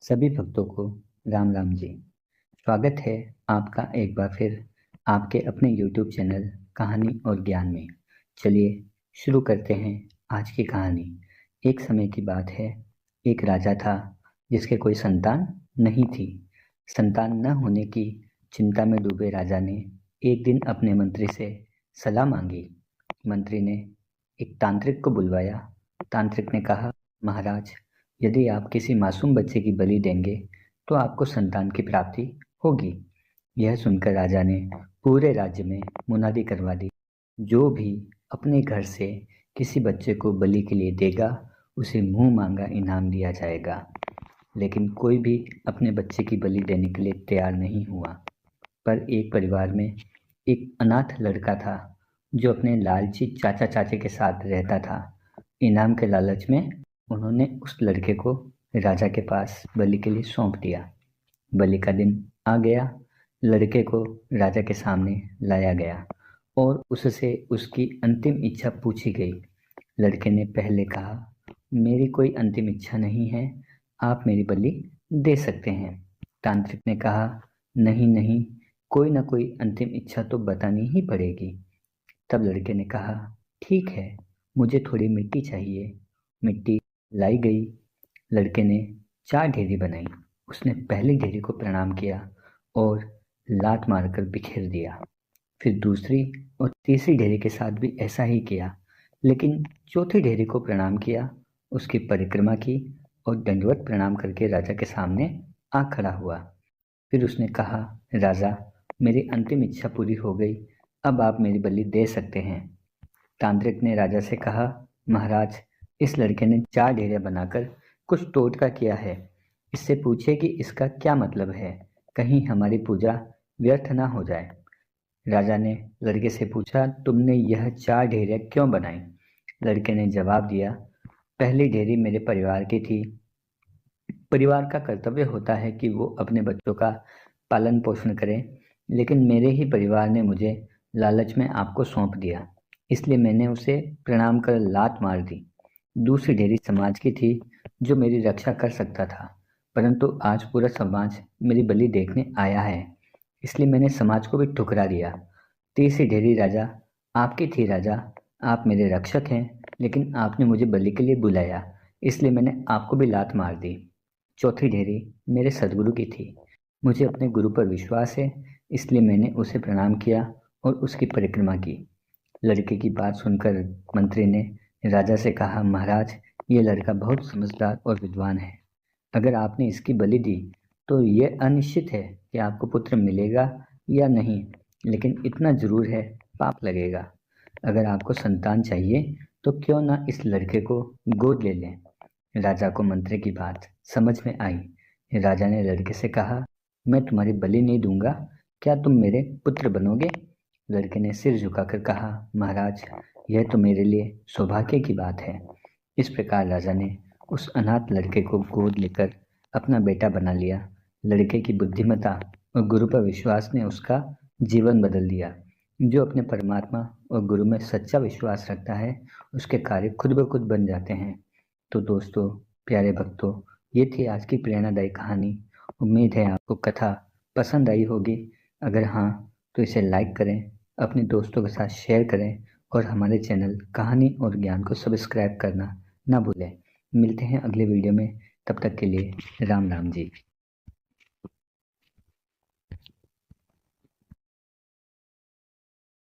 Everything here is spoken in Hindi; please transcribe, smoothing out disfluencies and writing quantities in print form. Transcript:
सभी भक्तों को राम राम जी। स्वागत है आपका एक बार फिर आपके अपने YouTube चैनल कहानी और ज्ञान में। चलिए शुरू करते हैं आज की कहानी। एक समय की बात है, एक राजा था जिसके कोई संतान नहीं थी। संतान न होने की चिंता में डूबे राजा ने एक दिन अपने मंत्री से सलाह मांगी। मंत्री ने एक तांत्रिक को बुलवाया। तांत्रिक ने कहा, महाराज, यदि आप किसी मासूम बच्चे की बलि देंगे तो आपको संतान की प्राप्ति होगी। यह सुनकर राजा ने पूरे राज्य में मुनादी करवा दी, जो भी अपने घर से किसी बच्चे को बलि के लिए देगा उसे मुंह मांगा इनाम दिया जाएगा। लेकिन कोई भी अपने बच्चे की बलि देने के लिए तैयार नहीं हुआ। पर एक परिवार में एक अनाथ लड़का था जो अपने लालची चाचा चाची के साथ रहता था। इनाम के लालच में उन्होंने उस लड़के को राजा के पास बलि के लिए सौंप दिया। बलि का दिन आ गया। लड़के को राजा के सामने लाया गया और उससे उसकी अंतिम इच्छा पूछी गई। लड़के ने पहले कहा, मेरी कोई अंतिम इच्छा नहीं है, आप मेरी बलि दे सकते हैं। तांत्रिक ने कहा, नहीं नहीं, कोई ना कोई अंतिम इच्छा तो बतानी ही पड़ेगी। तब लड़के ने कहा, ठीक है, मुझे थोड़ी मिट्टी चाहिए। मिट्टी लाई गई। लड़के ने 4 ढेरी बनाई। उसने पहली ढेरी को प्रणाम किया और लात मारकर बिखेर दिया। फिर दूसरी और तीसरी ढेरी के साथ भी ऐसा ही किया, लेकिन चौथी ढेरी को प्रणाम किया, उसकी परिक्रमा की और दंडवत प्रणाम करके राजा के सामने आ खड़ा हुआ। फिर उसने कहा, राजा, मेरी अंतिम इच्छा पूरी हो गई, अब आप मेरी बलि दे सकते हैं। तांत्रिक ने राजा से कहा, महाराज, इस लड़के ने 4 ढेरे बनाकर कुछ टोटका किया है। इससे पूछिए कि इसका क्या मतलब है, कहीं हमारी पूजा व्यर्थ ना हो जाए। राजा ने लड़के से पूछा, तुमने यह 4 ढेरे क्यों बनाई? लड़के ने जवाब दिया, पहली ढेरी मेरे परिवार की थी। परिवार का कर्तव्य होता है कि वो अपने बच्चों का पालन पोषण करें, लेकिन मेरे ही परिवार ने मुझे लालच में आपको सौंप दिया, इसलिए मैंने उसे प्रणाम कर लात मार दी। दूसरी ढेरी समाज की थी, जो मेरी रक्षा कर सकता था, परंतु आज पूरा समाज मेरी बलि देखने आया है, इसलिए मैंने समाज को भी ठुकरा दिया। तीसरी ढेरी राजा आपकी थी। राजा, आप मेरे रक्षक हैं, लेकिन आपने मुझे बलि के लिए बुलाया, इसलिए मैंने आपको भी लात मार दी। चौथी ढेरी मेरे सदगुरु की थी। मुझे अपने गुरु पर विश्वास है, इसलिए मैंने उसे प्रणाम किया और उसकी परिक्रमा की। लड़के की बात सुनकर मंत्री ने राजा से कहा, महाराज, ये लड़का बहुत समझदार और विद्वान है। अगर आपने इसकी बलि दी तो ये अनिश्चित है कि आपको पुत्र मिलेगा या नहीं, लेकिन इतना जरूर है, पाप लगेगा। अगर आपको संतान चाहिए तो क्यों ना इस लड़के को गोद ले लें। राजा को मंत्री की बात समझ में आई। राजा ने लड़के से कहा, मैं तुम्हारी बलि नहीं दूंगा, क्या तुम मेरे पुत्र बनोगे? लड़के ने सिर झुकाकर कहा, महाराज, यह तो मेरे लिए सौभाग्य की बात है। इस प्रकार राजा ने उस अनाथ लड़के को गोद लेकर अपना बेटा बना लिया। लड़के की बुद्धिमत्ता और गुरु पर विश्वास ने उसका जीवन बदल दिया। जो अपने परमात्मा और गुरु में सच्चा विश्वास रखता है, उसके कार्य खुद ब खुद बन जाते हैं। तो दोस्तों, प्यारे भक्तों, ये थी आज की प्रेरणादायी कहानी। उम्मीद है आपको कथा पसंद आई होगी। अगर हाँ, तो इसे लाइक करें, अपने दोस्तों के साथ शेयर करें और हमारे चैनल कहानी और ज्ञान को सब्सक्राइब करना ना भूलें। मिलते हैं अगले वीडियो में, तब तक के लिए राम राम जी।